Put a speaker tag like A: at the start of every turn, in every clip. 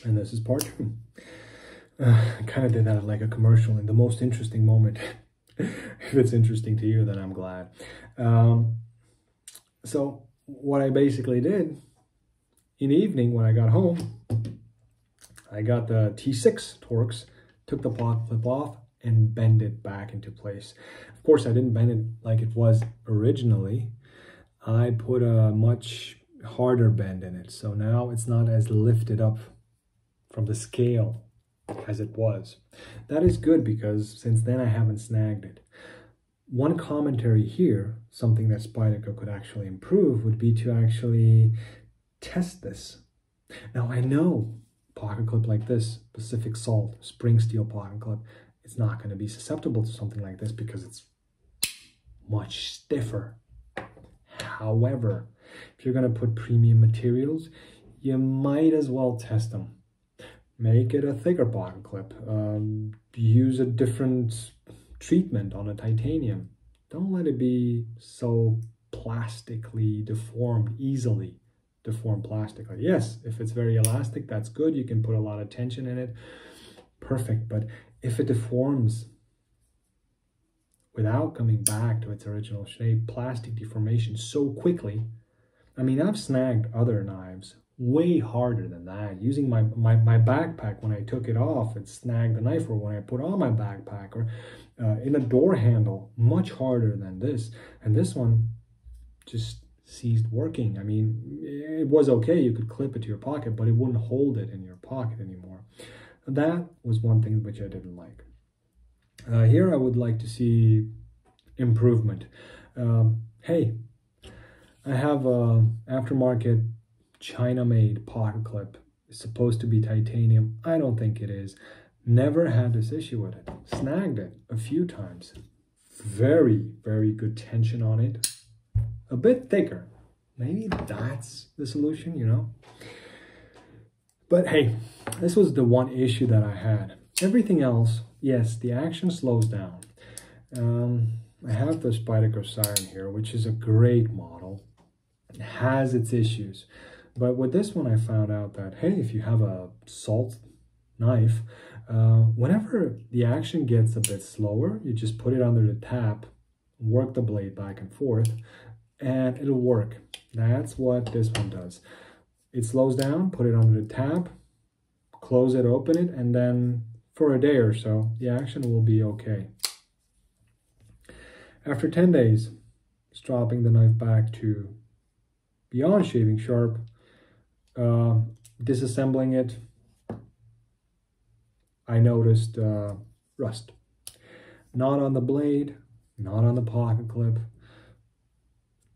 A: And this is part 2. I kind of did that like a commercial in the most interesting moment. If it's interesting to you, then I'm glad. So what I basically did in the evening when I got home, I got the T6 Torx, took the block clip off and bend it back into place. Of course, I didn't bend it like it was originally. I put a much harder bend in it. So now it's not as lifted up from the scale as it was. That is good because since then I haven't snagged it. One commentary here, something that Spyderco could actually improve, would be to actually test this. Now I know pocket clip like this, Pacific Salt, spring steel pocket clip, it's not going to be susceptible to something like this because it's much stiffer. However, if you're going to put premium materials, you might as well test them. Make it a thicker pocket clip. Use a different treatment on a titanium. Don't let it be so plastically deformed, easily deformed plastically. Yes, if it's very elastic, that's good. You can put a lot of tension in it. Perfect. But if it deforms without coming back to its original shape, plastic deformation so quickly. I mean, I've snagged other knives way harder than that. Using my backpack, when I took it off, it snagged the knife, or when I put on my backpack, or in a door handle, much harder than this. And this one just ceased working. I mean, it was okay. You could clip it to your pocket, but it wouldn't hold it in your pocket anymore. That was one thing which I didn't like. Here I would like to see improvement. Hey, I have a aftermarket China-made pocket clip. It's supposed to be titanium. I don't think it is. Never had this issue with it. Snagged it a few times. Very, very good tension on it. A bit thicker. Maybe that's the solution, you know? But hey, this was the one issue that I had. Everything else, yes, the action slows down. I have the Spyderco Siren here, which is a great model. It has its issues. But with this one, I found out that, hey, if you have a salt knife, whenever the action gets a bit slower, you just put it under the tap, work the blade back and forth, and it'll work. That's what this one does. It slows down, put it under the tap, close it, open it, and then for a day or so, the action will be okay. After 10 days, dropping the knife back to beyond shaving sharp, disassembling it, I noticed rust. Not on the blade, not on the pocket clip,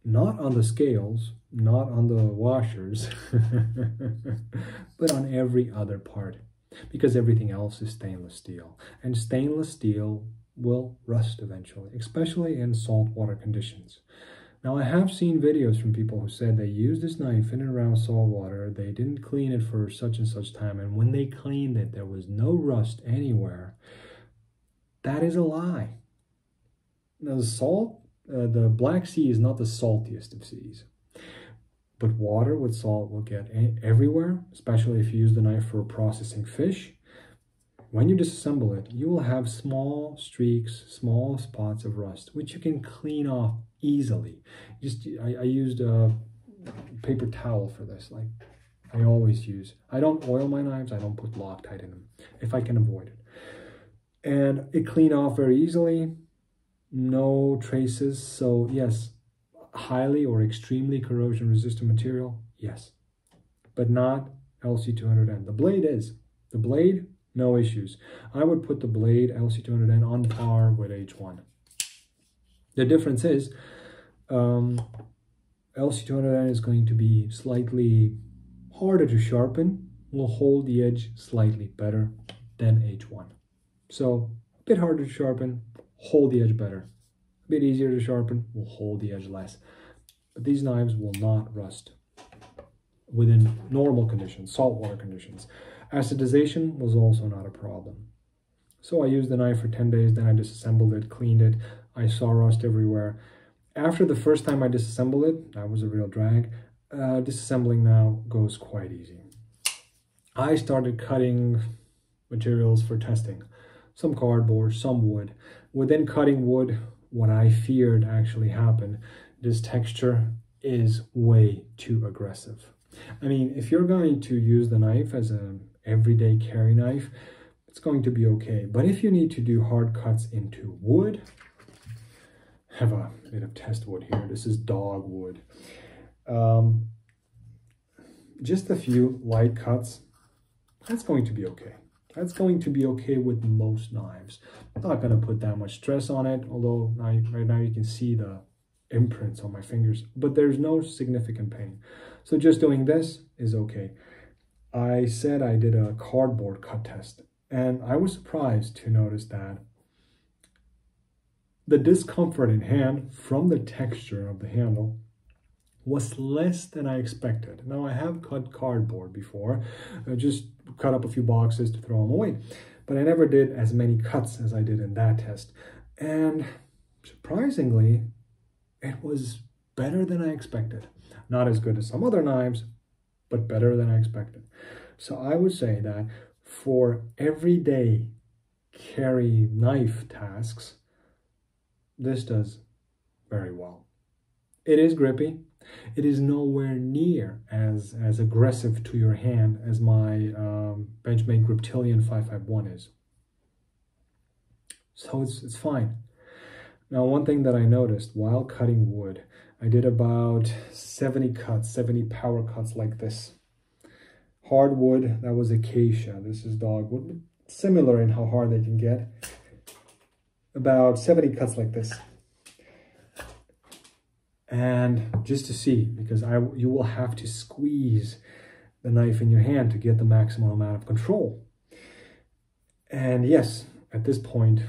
A: not on the scales, not on the washers, but on every other part, because everything else is stainless steel. And stainless steel will rust eventually, especially in saltwater conditions. Now, I have seen videos from people who said they used this knife in and around salt water, they didn't clean it for such and such time, and when they cleaned it, there was no rust anywhere. That is a lie. Now, the Black Sea is not the saltiest of seas, but water with salt will get everywhere, especially if you use the knife for processing fish. When you disassemble it, you will have small streaks, small spots of rust, which you can clean off easily. I used a paper towel for this, like I always use. I don't oil my knives, I don't put Loctite in them, if I can avoid it. And it cleaned off very easily, no traces. So yes, highly or extremely corrosion resistant material, yes, but not LC200N. The blade is. The blade, no issues. I would put the blade LC200N on par with H1. The difference is LC200N is going to be slightly harder to sharpen, will hold the edge slightly better than H1. So a bit harder to sharpen, hold the edge better. A bit easier to sharpen, will hold the edge less. But these knives will not rust within normal conditions, saltwater conditions. Acidization was also not a problem. So I used the knife for 10 days, then I disassembled it, cleaned it. I saw rust everywhere. After the first time I disassembled it, that was a real drag. Disassembling now goes quite easy. I started cutting materials for testing. Some cardboard, some wood. Within cutting wood, what I feared actually happened. This texture is way too aggressive. I mean, if you're going to use the knife as an everyday carry knife, it's going to be okay. But if you need to do hard cuts into wood, have a bit of test wood here. This is dogwood. Just a few light cuts, that's going to be okay. That's going to be okay with most knives. I'm not going to put that much stress on it, although right now you can see the imprints on my fingers, but there's no significant pain. So just doing this is okay. I said I did a cardboard cut test, and I was surprised to notice that the discomfort in hand from the texture of the handle was less than I expected. Now, I have cut cardboard before, just cut up a few boxes to throw them away, but I never did as many cuts as I did in that test. And surprisingly, it was better than I expected. Not as good as some other knives, but better than I expected. So I would say that for everyday carry knife tasks, this does very well. It is grippy. It is nowhere near as aggressive to your hand as my Benchmade Griptilian 551 is. So it's fine. Now, one thing that I noticed while cutting wood, I did about 70 cuts, 70 power cuts like this. Hardwood, that was acacia. This is dogwood. Similar in how hard they can get. About 70 cuts like this. And just to see, because you will have to squeeze the knife in your hand to get the maximum amount of control. And yes, at this point,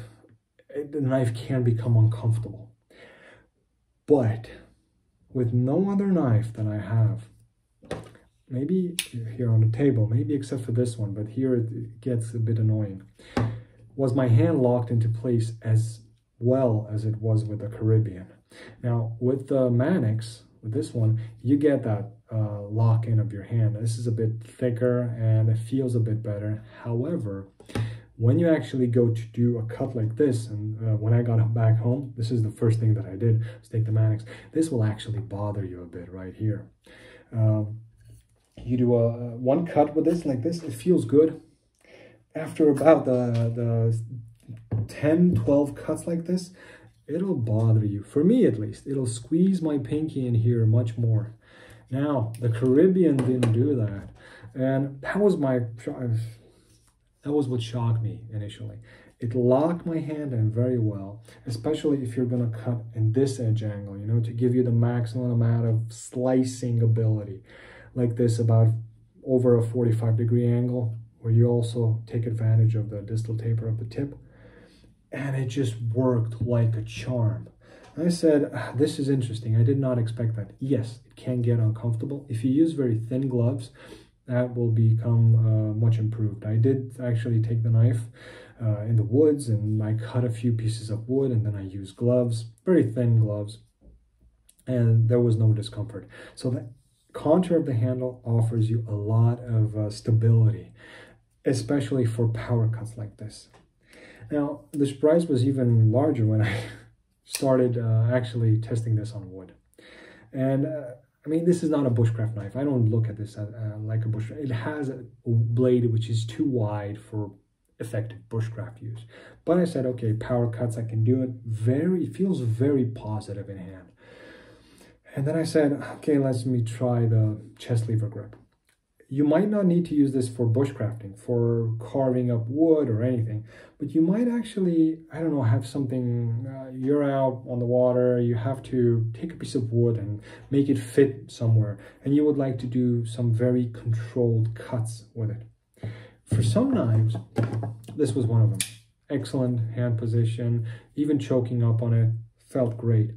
A: the knife can become uncomfortable. But with no other knife that I have, maybe here on the table, maybe except for this one, but here it gets a bit annoying, was my hand locked into place as well as it was with the Caribbean. Now, with the Manix, with this one, you get that lock-in of your hand. This is a bit thicker and it feels a bit better. However, when you actually go to do a cut like this, and when I got back home, this is the first thing that I did, was take the Manix. This will actually bother you a bit right here. You do one cut with this, like this, it feels good. After about the 10, 12 cuts like this, it'll bother you. For me, at least, it'll squeeze my pinky in here much more. Now, the Caribbean didn't do that. And that was what shocked me initially. It locked my hand in very well, especially if you're gonna cut in this edge angle, you know, to give you the maximum amount of slicing ability. Like this, about over a 45-degree angle, where you also take advantage of the distal taper of the tip. And it just worked like a charm. I said, this is interesting. I did not expect that. Yes, it can get uncomfortable. If you use very thin gloves, that will become much improved. I did actually take the knife in the woods and I cut a few pieces of wood and then I used gloves, very thin gloves, and there was no discomfort. So the contour of the handle offers you a lot of stability, especially for power cuts like this. Now, the surprise was even larger when I started actually testing this on wood. And I mean, this is not a bushcraft knife. I don't look at this like a bushcraft. It has a blade which is too wide for effective bushcraft use. But I said, okay, power cuts, I can do it. It feels very positive in hand. And then I said, okay, let me try the chest lever grip. You might not need to use this for bushcrafting, for carving up wood or anything, but you might actually, I don't know, have something, you're out on the water, you have to take a piece of wood and make it fit somewhere, and you would like to do some very controlled cuts with it. For some knives, this was one of them. Excellent hand position, even choking up on it, felt great.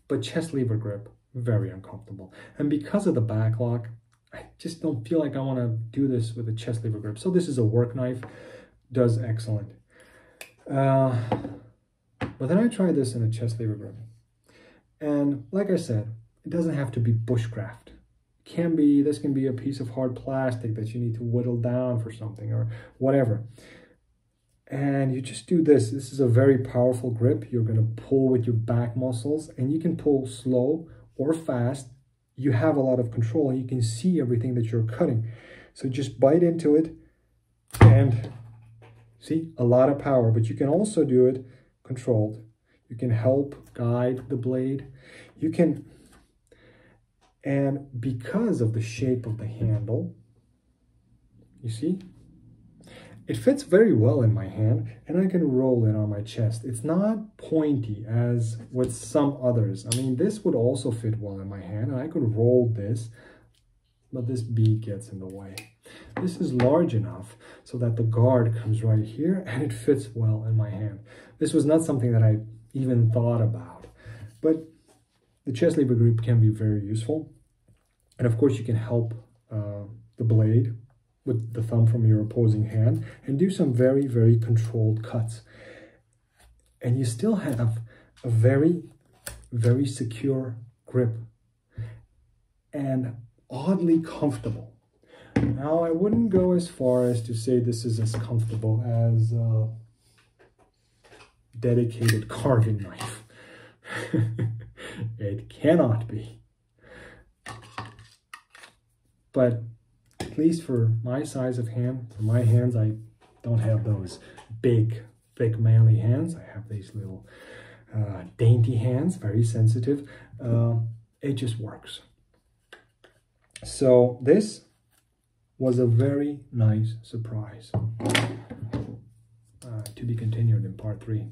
A: But chest lever grip, very uncomfortable. And because of the back lock, I just don't feel like I want to do this with a chest lever grip. So this is a work knife, does excellent. But then I tried this in a chest lever grip. And like I said, it doesn't have to be bushcraft. This can be a piece of hard plastic that you need to whittle down for something or whatever. And you just do this. This is a very powerful grip. You're going to pull with your back muscles, and you can pull slow or fast. You have a lot of control, and you can see everything that you're cutting. So just bite into it and see, a lot of power, but you can also do it controlled. You can help guide the blade. You can, and because of the shape of the handle, you see, it fits very well in my hand, and I can roll it on my chest. It's not pointy as with some others. I mean, this would also fit well in my hand, and I could roll this, but this bead gets in the way. This is large enough so that the guard comes right here, and it fits well in my hand. This was not something that I even thought about, but the chest lever grip can be very useful. And of course, you can help the blade with the thumb from your opposing hand and do some very, very controlled cuts. And you still have a very, very secure grip and oddly comfortable. Now, I wouldn't go as far as to say this is as comfortable as a dedicated carving knife. It cannot be. But at least for my size of hand, for my hands, I don't have those big, thick, manly hands. I have these little dainty hands, very sensitive. It just works. So this was a very nice surprise. To be continued in part 3.